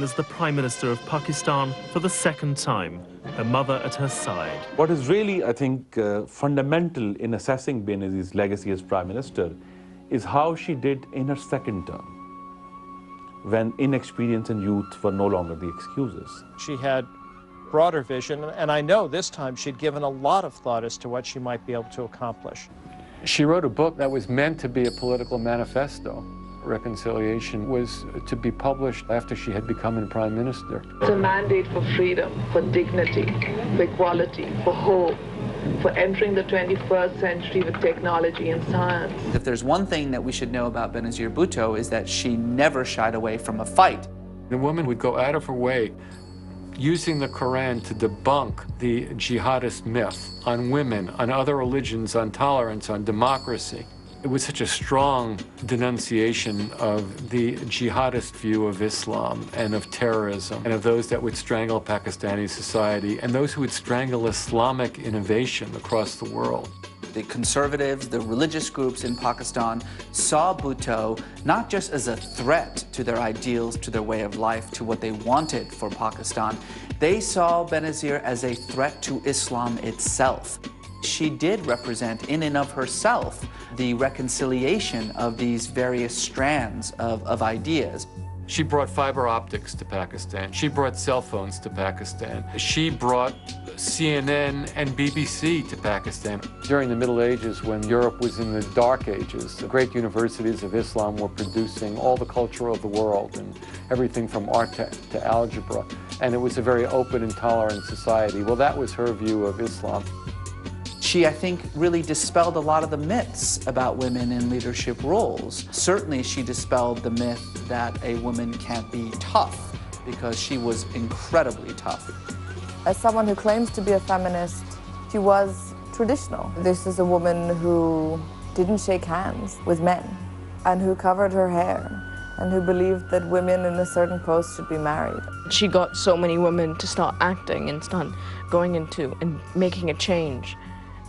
as the Prime Minister of Pakistan for the second time, her mother at her side. What is really, I think, fundamental in assessing Benazir's legacy as Prime Minister is how she did in her second term, when inexperience and youth were no longer the excuses. She had broader vision, and I know this time she'd given a lot of thought as to what she might be able to accomplish. She wrote a book that was meant to be a political manifesto. Reconciliation was to be published after she had become Prime Minister. It's a mandate for freedom, for dignity, for equality, for hope, for entering the 21st century with technology and science. If there's one thing that we should know about Benazir Bhutto is that she never shied away from a fight. The woman would go out of her way using the Quran to debunk the jihadist myth on women, on other religions, on tolerance, on democracy. It was such a strong denunciation of the jihadist view of Islam and of terrorism and of those that would strangle Pakistani society and those who would strangle Islamic innovation across the world. The conservatives, the religious groups in Pakistan saw Bhutto not just as a threat to their ideals, to their way of life, to what they wanted for Pakistan. They saw Benazir as a threat to Islam itself. She did represent in and of herself the reconciliation of these various strands of ideas. She brought fiber optics to Pakistan. She brought cell phones to Pakistan. She brought CNN and BBC to Pakistan. During the Middle Ages, when Europe was in the Dark Ages, the great universities of Islam were producing all the culture of the world and everything from art to algebra. And it was a very open and tolerant society. Well, that was her view of Islam. She, I think, really dispelled a lot of the myths about women in leadership roles. Certainly, she dispelled the myth that a woman can't be tough, because she was incredibly tough. As someone who claims to be a feminist, she was traditional. This is a woman who didn't shake hands with men, and who covered her hair, and who believed that women in a certain post should be married. She got so many women to start acting and start going into and making a change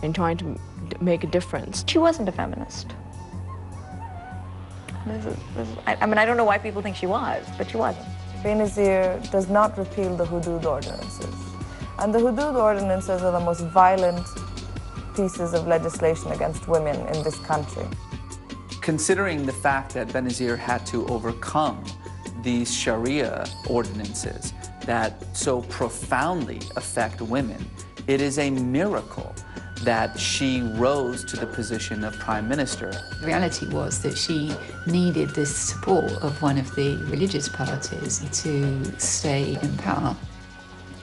and trying to make a difference. She wasn't a feminist. I mean, I don't know why people think she was, but she wasn't. Benazir does not repeal the Hudud ordinances. And the Hudud ordinances are the most violent pieces of legislation against women in this country. Considering the fact that Benazir had to overcome these Sharia ordinances that so profoundly affect women, it is a miracle that she rose to the position of Prime Minister. The reality was that she needed this support of one of the religious parties to stay in power,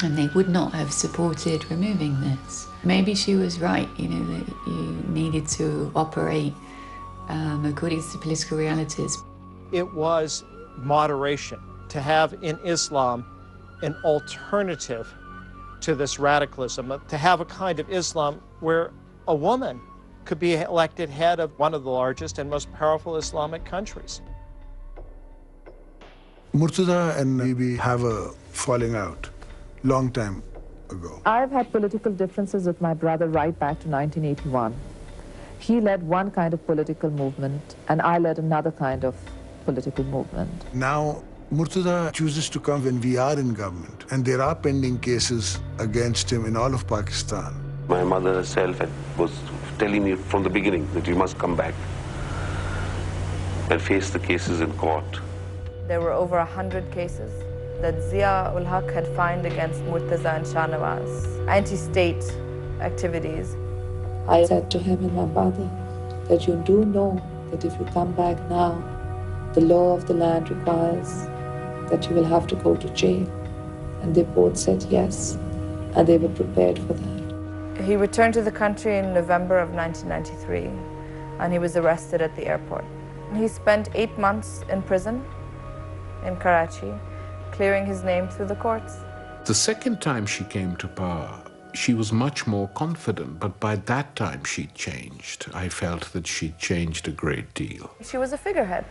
and they would not have supported removing this. Maybe she was right, you know, that you needed to operate according to political realities. It was moderation, to have in Islam an alternative to this radicalism, to have a kind of Islam where a woman could be elected head of one of the largest and most powerful Islamic countries. Murtaza and Bibi have a falling out long time ago. I've had political differences with my brother right back to 1981. He led one kind of political movement, and I led another kind of political movement. Now, Murtaza chooses to come when we are in government, and there are pending cases against him in all of Pakistan. My mother herself was telling me from the beginning that you must come back and face the cases in court. There were over 100 cases that Zia-ul-Haq had filed against Murtaza and Shahnawaz, anti-state activities. I said to him and my mother that you do know that if you come back now, the law of the land requires that you will have to go to jail. And they both said yes, and they were prepared for that. He returned to the country in November of 1993, and he was arrested at the airport. He spent 8 months in prison in Karachi, clearing his name through the courts. The second time she came to power, she was much more confident, but by that time she'd changed. I felt that she'd changed a great deal. She was a figurehead,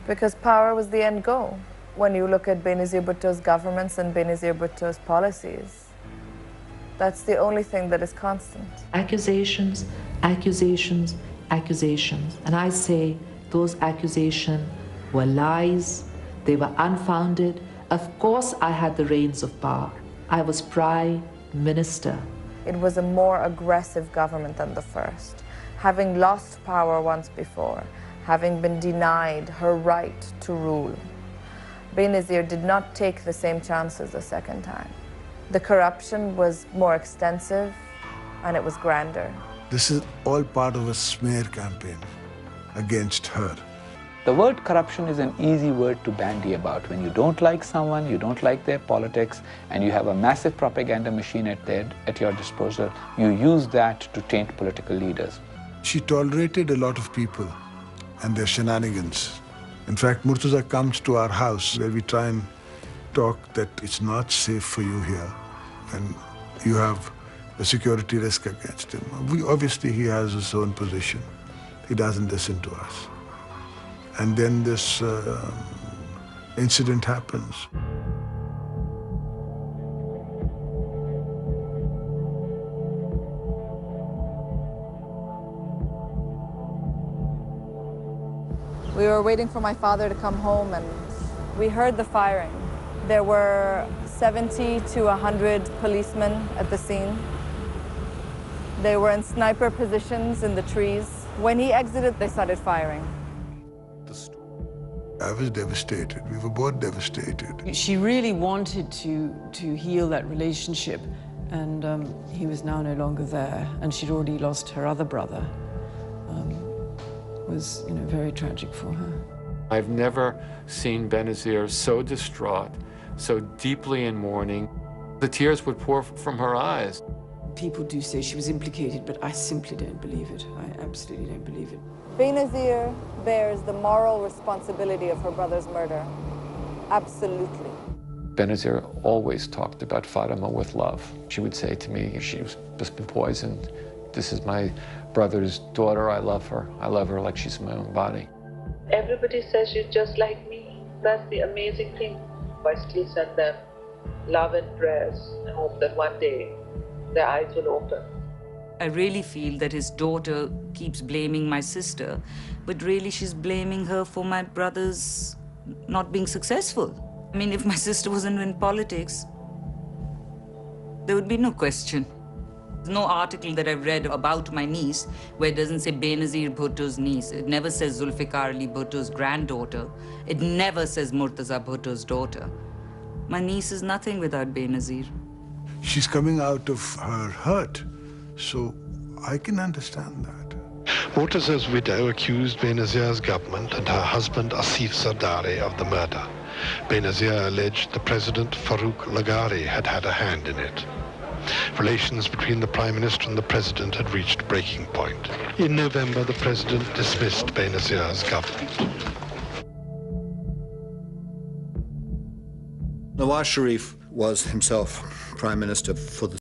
because power was the end goal. When you look at Benazir Bhutto's governments and Benazir Bhutto's policies, that's the only thing that is constant. Accusations, accusations, accusations. And I say those accusations were lies, they were unfounded, Of course, I had the reins of power. I was Prime Minister. It was a more aggressive government than the first, having lost power once before, having been denied her right to rule. Benazir did not take the same chances the second time. The corruption was more extensive and it was grander. This is all part of a smear campaign against her. The word corruption is an easy word to bandy about. When you don't like someone, you don't like their politics, and you have a massive propaganda machine at your disposal, you use that to taint political leaders. She tolerated a lot of people and their shenanigans. In fact, Murtaza comes to our house where we try and talk that it's not safe for you here and you have a security risk against him. Obviously, he has his own position. He doesn't listen to us. And then this incident happens. We were waiting for my father to come home and we heard the firing. There were 70 to 100 policemen at the scene. They were in sniper positions in the trees. When he exited, they started firing. I was devastated. We were both devastated. She really wanted to heal that relationship, and he was now no longer there, and she'd already lost her other brother. It was, very tragic for her. I've never seen Benazir so distraught, so deeply in mourning. The tears would pour from her eyes. People do say she was implicated, but I simply don't believe it. I absolutely don't believe it. Benazir bears the moral responsibility of her brother's murder. Absolutely. Benazir always talked about Fatima with love. She would say to me, she's just been poisoned. This is my brother's daughter. I love her. I love her like she's my own body. Everybody says she's just like me. That's the amazing thing. I still send them love and prayers and hope that one day their eyes will open. I really feel that his daughter keeps blaming my sister, but really she's blaming her for my brother's not being successful. I mean, if my sister wasn't in politics, there would be no question. There's no article that I've read about my niece where it doesn't say Benazir Bhutto's niece. It never says Zulfikar Ali Bhutto's granddaughter. It never says Murtaza Bhutto's daughter. My niece is nothing without Benazir. She's coming out of her hurt, so I can understand that. Murtaza's widow accused Benazir's government and her husband Asif Zardari of the murder. Benazir alleged the President Farouk Laghari had had a hand in it. Relations between the Prime Minister and the President had reached breaking point. In November, the President dismissed Benazir's government. Nawaz Sharif was himself Prime Minister for the